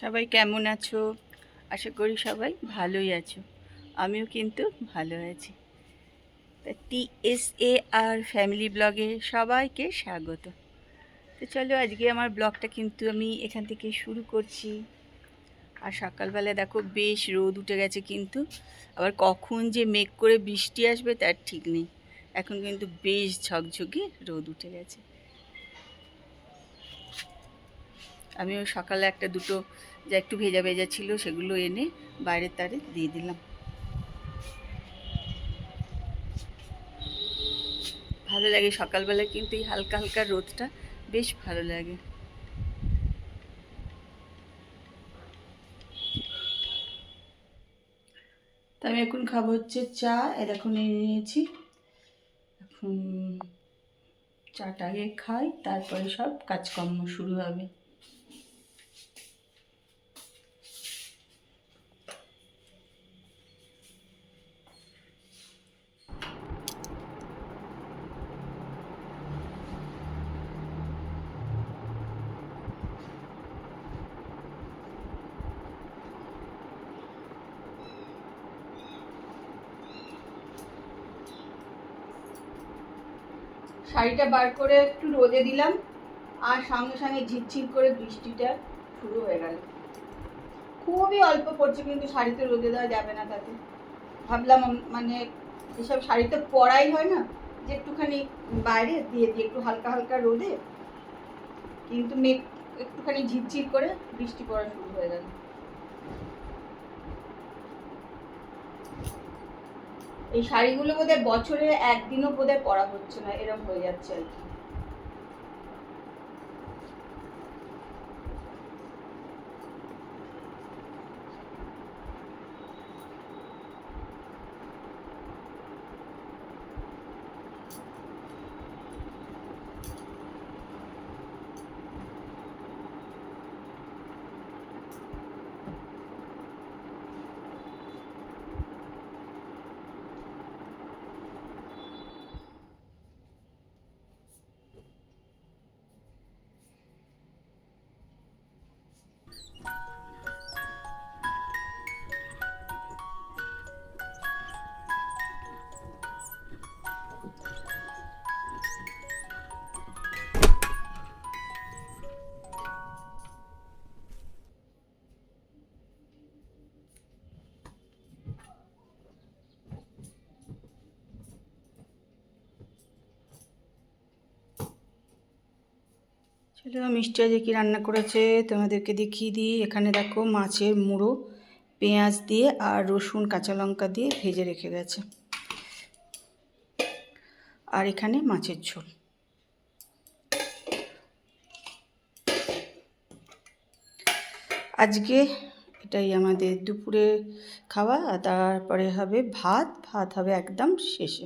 সবাই কেমন আছো? আশা করি সবাই ভালোই আছো। আমিও কিন্তু ভালো আছি। তা TSAR ফ্যামিলি ব্লগে সবাইকে স্বাগত। তো চলো আজকে আমার ব্লগটা কিন্তু আমি এখান থেকে শুরু করছি। আর সকালবেলা দেখো বেশ রোদ উঠে গেছে, কিন্তু আবার কখন যে মেঘ করে বৃষ্টি আসবে তার ঠিক নেই। এখন কিন্তু বেশ ঝকঝকে রোদ উঠে গেছে। আমিও সকালে একটা দুটো যা একটু ভেজা ভেজা ছিল সেগুলো এনে বাইরের তারে দিয়ে দিলাম। ভালো লাগে সকালবেলা, কিন্তু এই হালকা হালকা রোদটা বেশ ভালো লাগে। তো আমি এখন খাবো হচ্ছে চা। এখন নিয়েছি, এখন চাটা আগে খাই, তারপরে সব কাজকর্ম শুরু হবে। শাড়িটা বার করে একটু রোদে দিলাম, আর সঙ্গে সঙ্গে ঝিরঝির করে বৃষ্টিটা শুরু হয়ে গেল। খুবই অল্প পড়ছে, কিন্তু শাড়িতে রোদে দেওয়া যাবে না। তাতে ভাবলাম মানে এসব শাড়িতে পরাই হয় না, যে একটুখানি বাইরে দিয়ে দিই একটু হালকা হালকা রোদে, কিন্তু মেঘ একটুখানি ঝিরঝির করে বৃষ্টি পড়া শুরু হয়ে গেল। এই শাড়িগুলো বোধহয় বছরে একদিনও বোধহয় পরা হচ্ছে না, এরকম হয়ে যাচ্ছে আর কি। চলো মিষ্টি আজকে কি রান্না করেছে তোমাদেরকে দেখিয়ে দিই। এখানে দেখো মাছের মুড়ো পেঁয়াজ দিয়ে আর রসুন কাঁচা লঙ্কা দিয়ে ভেজে রেখে গেছে, আর এখানে মাছের ঝোল। আজকে এটাই আমাদের দুপুরে খাওয়া, তারপরে হবে ভাত। ভাত হবে একদম শেষে।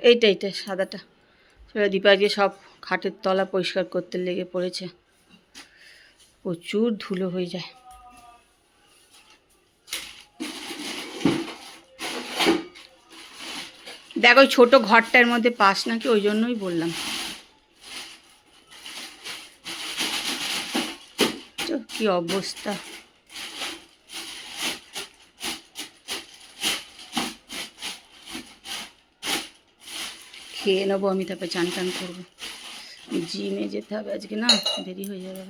এইটা সাদাটা। দীপা আজকে সব খাটের তলা পরিষ্কার করতে লেগে পড়েছে, প্রচুর ধুলো হয়ে যায়। দেখো ওই ছোটো ঘরটার মধ্যে পাস নাকি, ওই জন্যই বললাম। কি অবস্থা! খেয়ে নেবো আমি, তারপরে চান টান করবো। জিমে যেতে হবে আজকে, না দেরি হয়ে যাবে।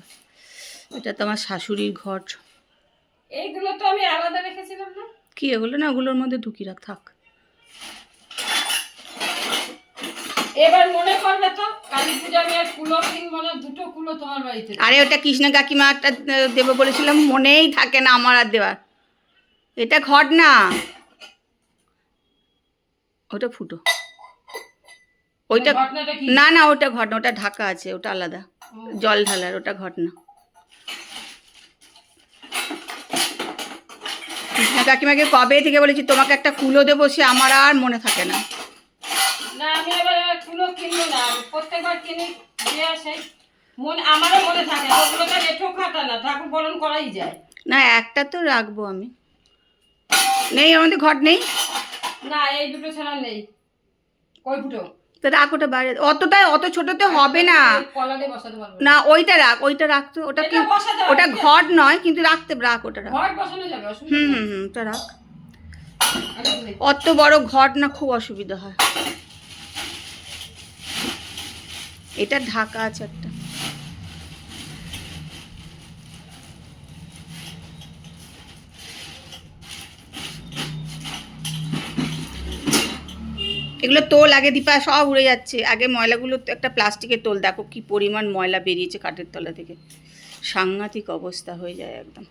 এটা তো আমার শাশুড়ির ঘর। এইগুলো তো আমি আলাদা রেখেছিলাম না। কি এগুলো? না ওগুলোর মধ্যে ঢুকি রাখ, থাক। এবার মনে করবে তো কালী পূজা আমি আর কুলো কিনবো না, দুটো কুলো তোমার বাড়িতে। আরে ওটা কৃষ্ণ কাকিমা একটা দেবো বলেছিলাম, মনেই থাকে না আমার আর দেওয়ার। এটা ঘট না, ওটা ফুটো। ওইটা না না, ওটা ঘট না, ওটা ঢাকা আছে, ওটা আলাদা। জল ঢালার ওটা ঘট না। কৃষ্ণ কাকিমাকে কবে থেকে বলেছি তোমাকে একটা কুলো দেবো, সে আমার আর মনে থাকে না। না আমি এবার কুলো কিনবো না, প্রত্যেকবার কিনে দিয়ে আসে, মনে আমারও মনে থাকে না। ওগুলো তো রেঠো খাটা না, ঠাকুর বরণ করাই যায় না। একটা তো রাখবো আমি। নেই আমাদের ঘট নেই না, এই দুটো ছাড়া নেই। কই ফুটো? তো রাখ ওটা বাইরে, অত ছোটতে হবে না। কলারে বসাতে পারবো না ওইটা রাখতো, ওটা কি, এটা বসাতে হবে। ওটা ঘট নয় কিন্তু রাখ ওটা রাখ। ঘট বসানো যাবে, অসুবিধা নেই। ওটা রাখ। আরে তুই অত বড় ঘট না, খুব অসুবিধা হয়। এটা ঢাকা আছে একটা। এগুলো তোল আগে, দীপা সব উড়ে যাচ্ছে। আগে ময়লাগুলো তো একটা প্লাস্টিকের তোল, দেখো কি পরিমাণ ময়লা বেরিয়েছে কাঠের তলা থেকে, সাংঘাতিক অবস্থা হয়ে যায় একদম।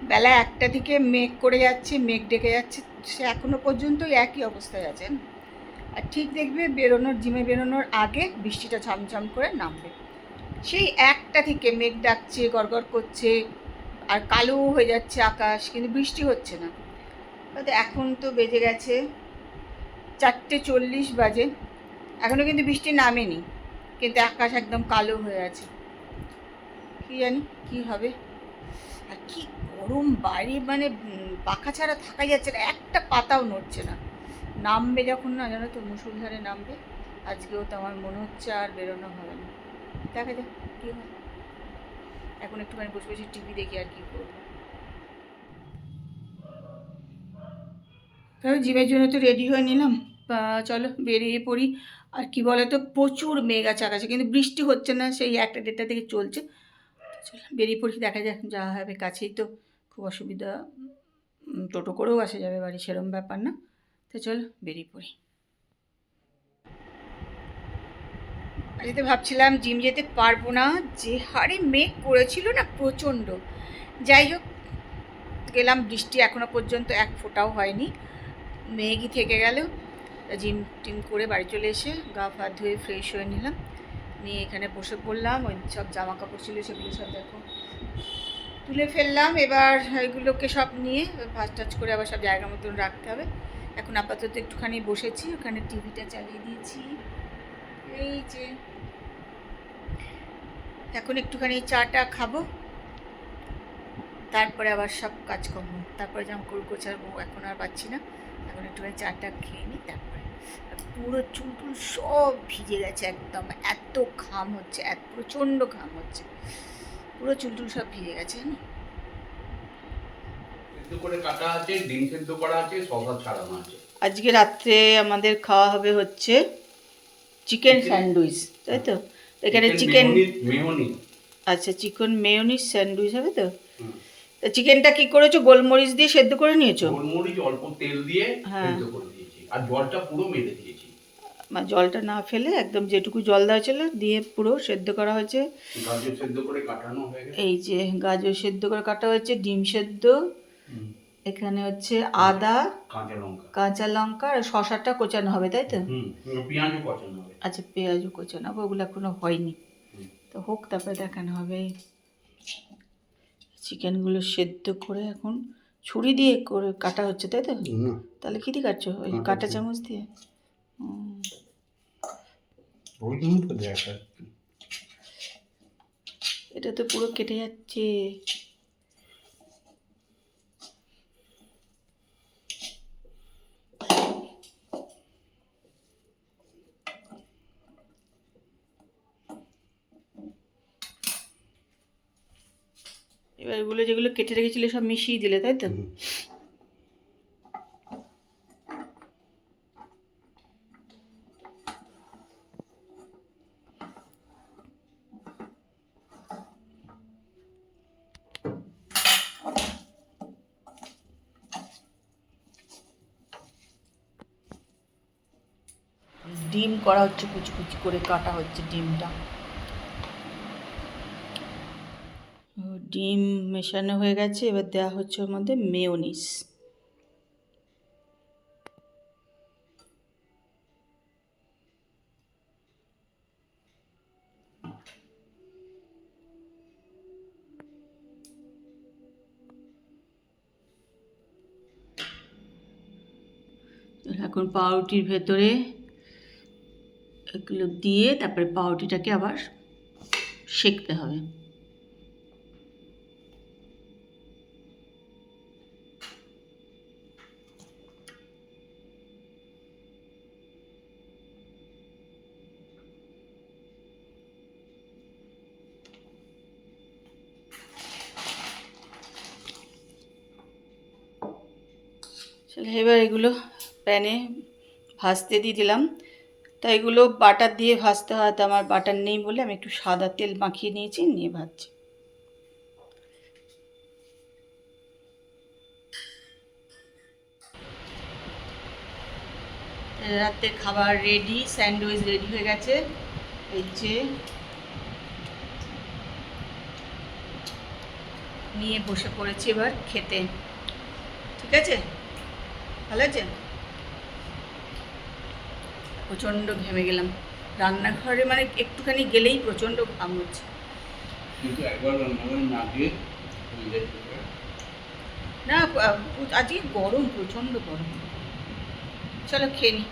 বেলা 1টা থেকে মেঘ করে যাচ্ছে, মেঘ ডেকে যাচ্ছে, সে এখনো পর্যন্ত একই অবস্থায় আছেন। আর ঠিক দেখবে জিমে বেরোনোর আগে বৃষ্টিটা ঝমঝম করে নামবে। সেই 1টা থেকে মেঘ ডাকছে, গড়গড় করছে, আর কালো হয়ে যাচ্ছে আকাশ, কিন্তু বৃষ্টি হচ্ছে না। এখন তো বেজে গেছে 4:40 বাজে, এখনও কিন্তু বৃষ্টি নামেনি, কিন্তু আকাশ একদম কালো হয়ে আছে। কি জানি কি হবে। আর কি গরম বাইরে, মানে পাখা ছাড়া থাকা যাচ্ছে না, একটা পাতাও নড়ছে না। নামবে যখন, না জানো তো, মুষলধারে নামবে। আজকেও তো আমার মনে হচ্ছে আর বেরোনো হবে না, দেখা যাক কী হয়। এখন একটুখানি বসে বসে টিভি দেখি, আর কি করবো। তাহলে জিমের জন্য তো রেডি হয়ে নিলাম, চলো বেরিয়ে পড়ি। আর কি বলে তো, প্রচুর মেঘ আছে আকাশে, কিন্তু বৃষ্টি হচ্ছে না, সেই 1টা-1:30 থেকে চলছে। চলো বেরিয়ে পড়ি, দেখা যাক যা হবে। কাছেই তো, খুব অসুবিধা, টোটো করেও আসা যাবে বাড়ি, সেরম ব্যাপার না। তো চলো বেরিয়ে পড়ি। আজকে ভাবছিলাম জিম যেতে পারবো না, যে হারে মেঘ করেছিল না প্রচণ্ড। যাই হোক, গেলাম, বৃষ্টি এখনো পর্যন্ত এক ফোঁটাও হয়নি, মেঘই থেকে গেল। জিম টিম করে বাড়ি চলে এসে গা পা ধুয়ে ফ্রেশ হয়ে নিলাম, নিয়ে এখানে বসে পড়লাম। ওই সব জামা কাপড় ছিল সেগুলো সব দেখো তুলে ফেললাম। এবার এগুলোকে সব নিয়ে ভাজ টাজ করে আবার সব জায়গা মতন রাখতে হবে। এখন আপাতত একটুখানি বসেছি, ওখানে টিভিটা চালিয়ে দিয়েছি। এই যে এখন একটুখানি চাটা খাবো, তারপরে আবার সব কাজকর্ম, তারপরে যেমন গোছাবো, এখন আর পাচ্ছি না। এখন একটুখানি চাটা খেয়ে নিই, তারপরে। পুরো চুল টুল সব ভিজে গেছে একদম, এত ঘাম হচ্ছে, এত প্রচণ্ড ঘাম হচ্ছে, পুরো চুল টুল সব ভিজে গেছে। সেদ্ধ করে কাটা আছে, ডিম সেদ্ধ করা আছে, শসা ছাড়ানো আছে। আজকে রাত্রে আমাদের খাওয়া হবে হচ্ছে চিকেন স্যান্ডউইচ, তাই তো? এখানে চিকেন মেয়োনিজ। আচ্ছা, চিকেন মেয়োনিজ স্যান্ডউইচ হবে তো? তা চিকেনটা কি করেছো, গোলমরিচ দিয়ে সেদ্ধ করে নিয়েছো? গোলমরিচ অল্প তেল দিয়ে সেদ্ধ করে দিয়েছি, আর জলটা পুরো মেরে দিয়েছি। জলটা না ফেলে একদম যেটুকু জল দেওয়া ছিল দিয়ে পুরো সেদ্ধ করা হয়েছে। গাজর সেদ্ধ করে কাটানো হয়ে গেছে। এই যে গাজর সেদ্ধ করে কাটা হয়েছে, ডিম সেদ্ধ, এখানে হচ্ছে আদা, কাঁচা লঙ্কা আর শসাটা কোচানো হবে, তাই তো? পেঁয়াজও কোচানো হবে। আচ্ছা, পেঁয়াজও কোচানো হবে, ওগুলো এখনো হয়নি, তো হোক, তারপরে দেখানো হবে। চিকেনগুলো সেদ্ধ করে এখন ছুরি দিয়ে করে কাটা হচ্ছে, তাই তো? তাহলে কী দিয়ে কাটছো, ওই কাঁটা চামচ দিয়ে? এটা তো পুরো কেটে যাচ্ছে। এবার এগুলো যেগুলো কেটে রেখেছিলে সব মিশিয়ে দিলে, তাই তো? ডিম করা হচ্ছে, কুচি কুচি করে কাটা হচ্ছে ডিমটা। ডিম মেশানো হয়ে গেছে, এবার দেওয়া হচ্ছে ওর মধ্যে মেয়োনিজ। এখন পাউরুটির ভেতরে এগুলো দিয়ে তারপরে পাউরুটিটাকে আবার সেঁকতে হবে। চলো এবার এগুলো প্যানে ভাজতে দিয়ে দিলাম। তা এগুলো বাটার দিয়ে ভাজতে হয়, তো আমার বাটার নেই বলে আমি একটু সাদা তেল মাখিয়ে নিয়েছি, নিয়ে ভাজছি। রাতের খাবার রেডি, স্যান্ডউইচ রেডি হয়ে গেছে। এই যে নিয়ে বসে পড়েছি এবার খেতে। ঠিক আছে, ভালো আছে। প্রচণ্ড ঘেমে গেলাম রান্নাঘরে, মানে একটুখানি গেলেই প্রচণ্ড ঘাম হচ্ছে। কিন্তু একবার রান্নাঘরে না গিয়ে না আজকে গরম, প্রচণ্ড গরম। চলো খেয়ে নিই।